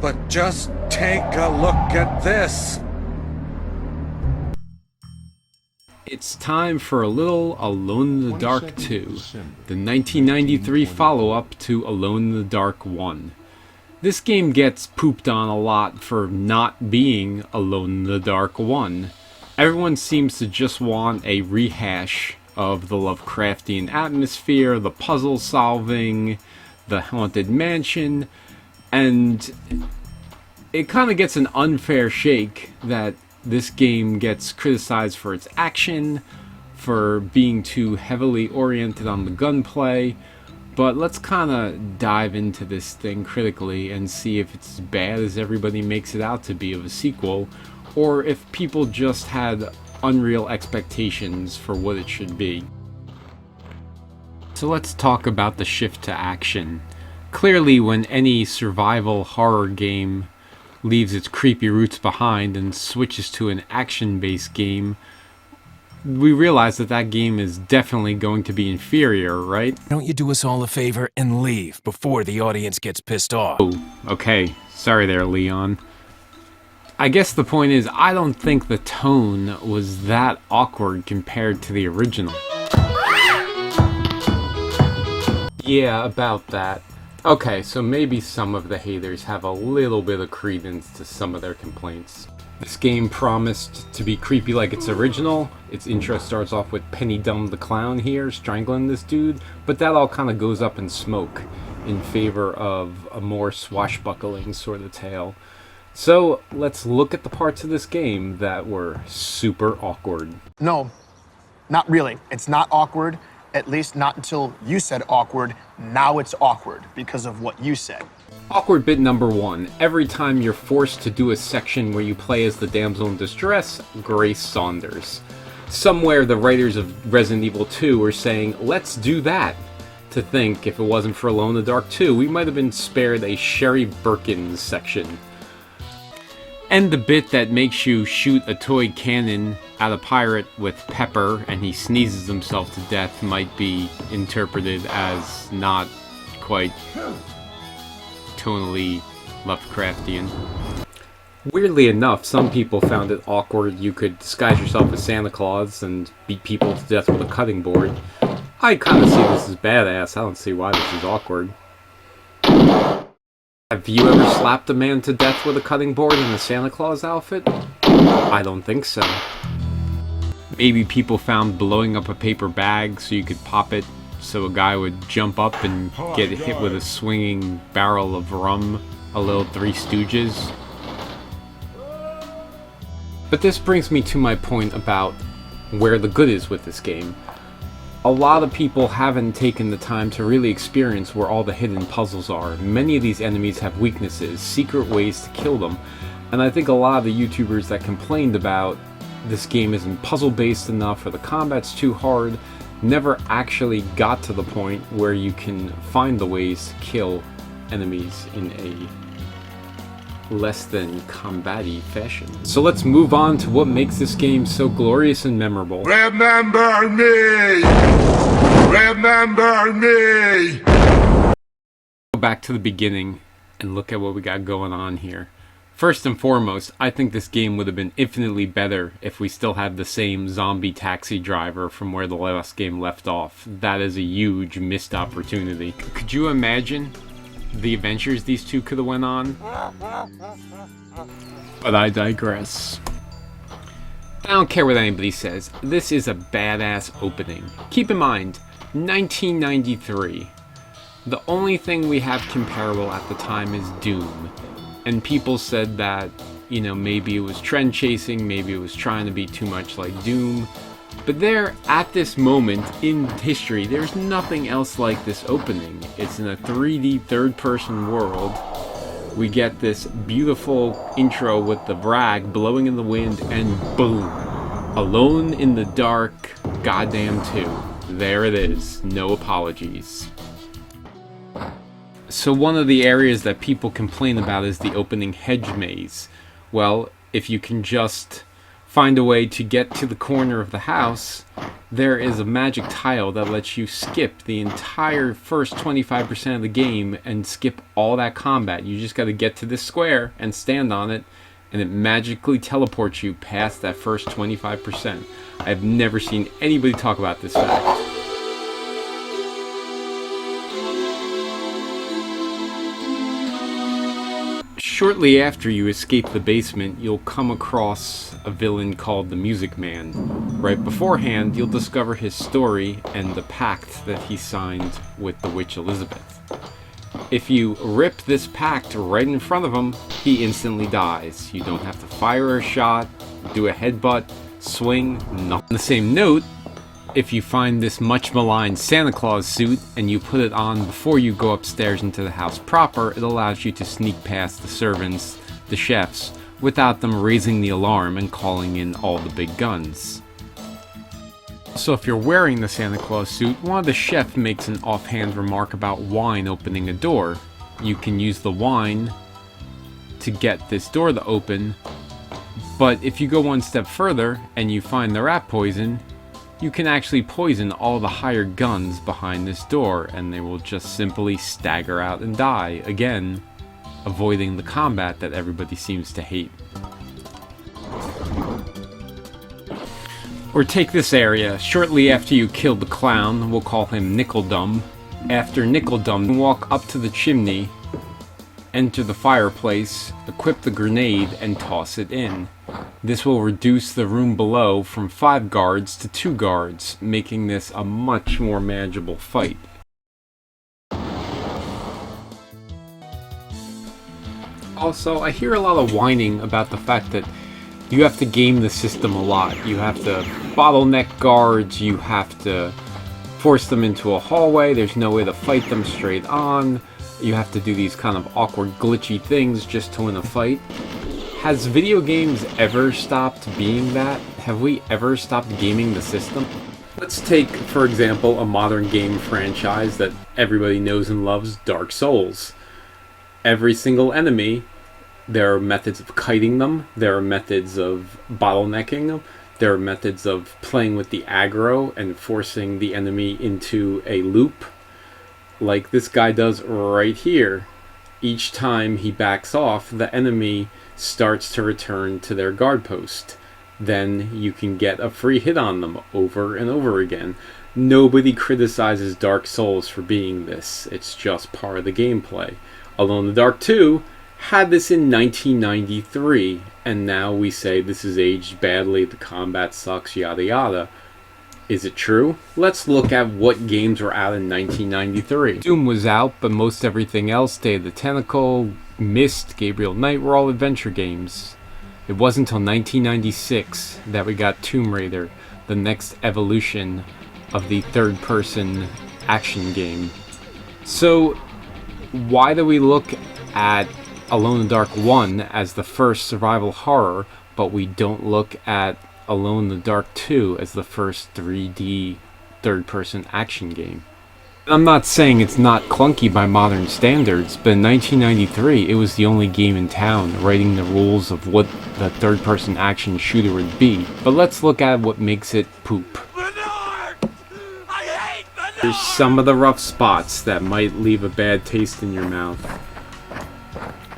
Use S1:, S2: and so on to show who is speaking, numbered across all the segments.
S1: But just take a look at this.
S2: It's time for a little Alone in the Dark 2, the 1993 follow-up to Alone in the Dark 1. This game gets pooped on a lot for not being Alone in the Dark 1. Everyone seems to just want a rehash of the Lovecraftian atmosphere, the puzzle solving, the haunted mansion, and it kind of gets an unfair shake that this game gets criticized for its action, for being too heavily oriented on the gunplay, but let's kind of dive into this thing critically and see if it's as bad as everybody makes it out to be of a sequel, or if people just had unreal expectations for what it should be. So let's talk about the shift to action. Clearly, when any survival horror game leaves its creepy roots behind and switches to an action-based game, we realize that that game is definitely going to be inferior, right?
S3: Don't you do us all a favor and leave before the audience gets pissed off?
S2: Oh, okay. Sorry there, Leon. I guess the point is, I don't think the tone was that awkward compared to the original. Yeah, about that. Okay, so maybe some of the haters have a little bit of credence to some of their complaints. This game promised to be creepy like its original. Its intro starts off with Penny Dumb the Clown here strangling this dude, but that all kind of goes up in smoke in favor of a more swashbuckling sort of tale. So let's look at the parts of this game that were super awkward.
S4: No, not really. It's not awkward. At least not until you said awkward. Now it's awkward because of what you said.
S2: Awkward bit number 1. Every time you're forced to do a section where you play as the damsel in distress, Grace Saunders. Somewhere the writers of Resident Evil 2 were saying, let's do that. To think, if it wasn't for Alone in the Dark 2, we might have been spared a Sherry Birkin section. And the bit that makes you shoot a toy cannon at a pirate with pepper and he sneezes himself to death might be interpreted as not quite tonally Lovecraftian. Weirdly enough, some people found it awkward you could disguise yourself as Santa Claus and beat people to death with a cutting board. I kind of see this as badass. I don't see why this is awkward. Have you ever slapped a man to death with a cutting board in a Santa Claus outfit? I don't think so. Maybe people found blowing up a paper bag so you could pop it so a guy would jump up and get hit with a swinging barrel of rum, a little Three Stooges. But this brings me to my point about where the good is with this game. A lot of people haven't taken the time to really experience where all the hidden puzzles are. Many of these enemies have weaknesses, secret ways to kill them, and I think a lot of the YouTubers that complained about this game isn't puzzle-based enough or the combat's too hard never actually got to the point where you can find the ways to kill enemies in a less than combat-y fashion. So let's move on to what makes this game so glorious and memorable.
S5: Remember me! Remember me!
S2: Go back to the beginning and look at what we got going on here. First and foremost, I think this game would have been infinitely better if we still had the same zombie taxi driver from where the last game left off. That is a huge missed opportunity. Could you imagine the adventures these two could have went on? But I digress. I don't care what anybody says. This is a badass opening. Keep in mind, 1993. The only thing we have comparable at the time is Doom. And people said that, you know, maybe it was trend chasing, maybe it was trying to be too much like Doom. But there, at this moment in history, there's nothing else like this opening. It's in a 3D third-person world. We get this beautiful intro with the rag blowing in the wind, and boom! Alone in the Dark, goddamn 2. There it is. No apologies. So one of the areas that people complain about is the opening hedge maze. Well, if you can just find a way to get to the corner of the house, there is a magic tile that lets you skip the entire first 25% of the game and skip all that combat. You just got to get to this square and stand on it, and it magically teleports you past that first 25%. I've never seen anybody talk about this fact. Shortly after you escape the basement, you'll come across a villain called the Music Man. Right beforehand, you'll discover his story and the pact that he signed with the Witch Elizabeth. If you rip this pact right in front of him, he instantly dies. You don't have to fire a shot, do a headbutt, swing, nothing. On the same note, if you find this much maligned Santa Claus suit and you put it on before you go upstairs into the house proper, it allows you to sneak past the servants, the chefs, without them raising the alarm and calling in all the big guns. So if you're wearing the Santa Claus suit, one of the chefs makes an offhand remark about wine opening a door. You can use the wine to get this door to open, but if you go one step further and you find the rat poison, you can actually poison all the hired guns behind this door, and they will just simply stagger out and die, again, avoiding the combat that everybody seems to hate. Or take this area. Shortly after you kill the clown, we'll call him Nickeldum. After Nickeldum, walk up to the chimney, enter the fireplace, equip the grenade, and toss it in. This will reduce the room below from 5 guards to 2 guards, making this a much more manageable fight. Also, I hear a lot of whining about the fact that you have to game the system a lot. You have to bottleneck guards, you have to force them into a hallway, there's no way to fight them straight on, you have to do these kind of awkward glitchy things just to win a fight. Has video games ever stopped being that? Have we ever stopped gaming the system? Let's take, for example, a modern game franchise that everybody knows and loves, Dark Souls. Every single enemy, there are methods of kiting them, there are methods of bottlenecking them, there are methods of playing with the aggro and forcing the enemy into a loop, like this guy does right here. Each time he backs off, the enemy starts to return to their guard post. Then you can get a free hit on them over and over again. Nobody criticizes Dark Souls for being this. It's just part of the gameplay. Alone in the Dark 2 had this in 1993, and now we say this has aged badly, the combat sucks, yada yada. Is it true? Let's look at what games were out in 1993. Doom was out, but most everything else, Day of the Tentacle, Myst, Gabriel Knight, were all adventure games. It wasn't until 1996 that we got Tomb Raider, the next evolution of the third-person action game. So, why do we look at Alone in the Dark 1 as the first survival horror, but we don't look at Alone in the Dark 2 as the first 3D third-person action game? I'm not saying it's not clunky by modern standards, but in 1993 it was the only game in town writing the rules of what the third-person action shooter would be. But let's look at what makes it poop. There's some of the rough spots that might leave a bad taste in your mouth.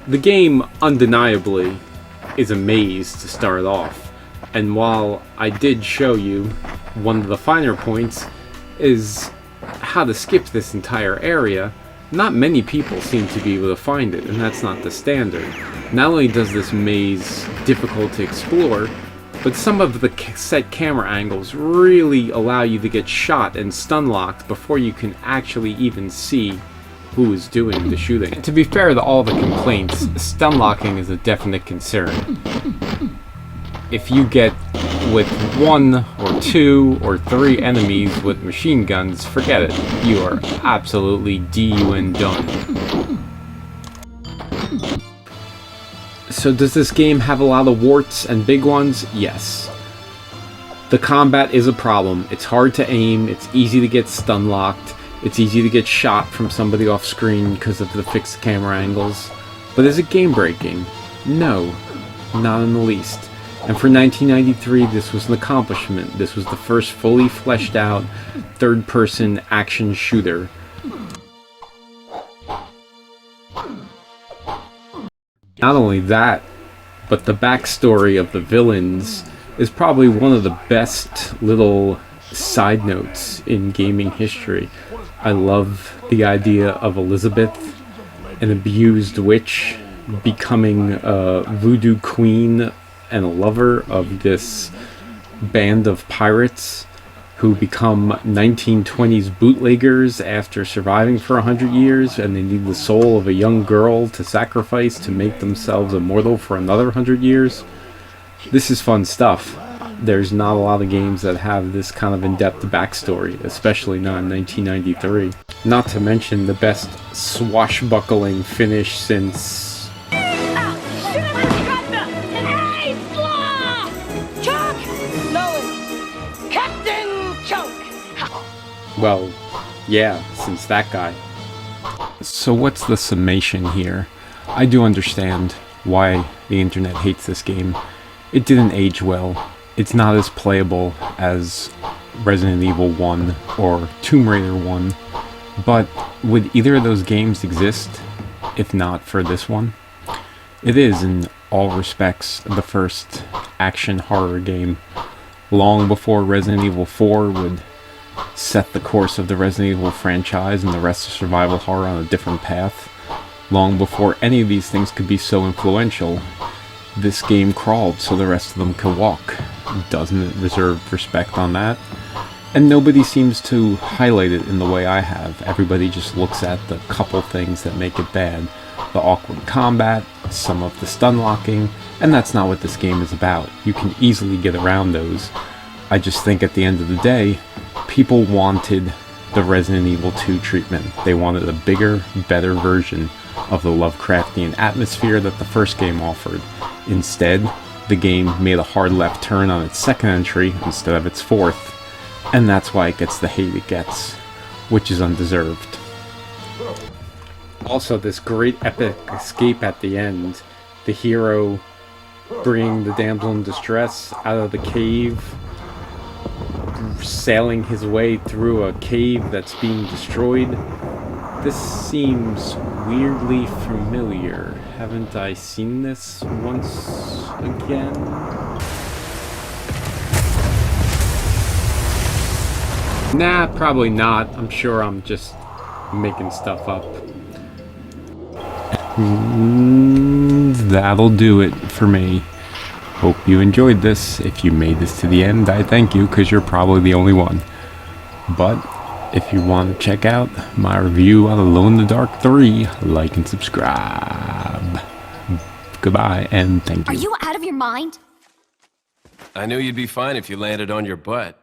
S2: The game, undeniably, is a maze to start off. And while I did show you one of the finer points is how to skip this entire area, not many people seem to be able to find it, and that's not the standard. Not only does this maze difficult to explore, but some of the set camera angles really allow you to get shot and stun locked before you can actually even see who is doing the shooting. And to be fair to all the complaints, stun locking is a definite concern. If you get with 1 or 2 or 3 enemies with machine guns, forget it. You are absolutely DUN done. So does this game have a lot of warts and big ones? Yes. The combat is a problem. It's hard to aim, it's easy to get stun locked, it's easy to get shot from somebody off screen because of the fixed camera angles. But is it game breaking? No, not in the least. And for 1993, this was an accomplishment. This was the first fully fleshed out third-person action shooter. Not only that, but the backstory of the villains is probably one of the best little side notes in gaming history. I love the idea of Elizabeth, an abused witch, becoming a voodoo queen and a lover of this band of pirates who become 1920s bootleggers after surviving for 100 years, and they need the soul of a young girl to sacrifice to make themselves immortal for another 100 years. This is fun stuff. There's not a lot of games that have this kind of in-depth backstory, especially not in 1993. Not to mention the best swashbuckling finish since... Well, yeah, since that guy. So what's the summation here? I do understand why the internet hates this game. It didn't age well. It's not as playable as Resident Evil 1 or Tomb Raider 1. But would either of those games exist if not for this one? It is, in all respects, the first action horror game. Long before Resident Evil 4 would set the course of the Resident Evil franchise and the rest of survival horror on a different path. Long before any of these things could be so influential, this game crawled so the rest of them could walk. Doesn't it deserve respect on that? And nobody seems to highlight it in the way I have. Everybody just looks at the couple things that make it bad. The awkward combat, some of the stun locking, and that's not what this game is about. You can easily get around those. I just think at the end of the day, people wanted the Resident Evil 2 treatment. They wanted a bigger, better version of the Lovecraftian atmosphere that the first game offered. Instead, the game made a hard left turn on its second entry instead of its fourth, and that's why it gets the hate it gets, which is undeserved. Also, this great epic escape at the end, the hero bringing the damsel in distress out of the cave, sailing his way through a cave that's being destroyed. This seems weirdly familiar. Haven't I seen this once again? Nah, probably not. I'm sure I'm just making stuff up. That'll do it for me. Hope you enjoyed this. If you made this to the end, I thank you, because you're probably the only one. But if you want to check out my review on Alone in the Dark 3, like and subscribe. Goodbye, and thank you.
S6: Are you out of your mind?
S3: I knew you'd be fine if you landed on your butt.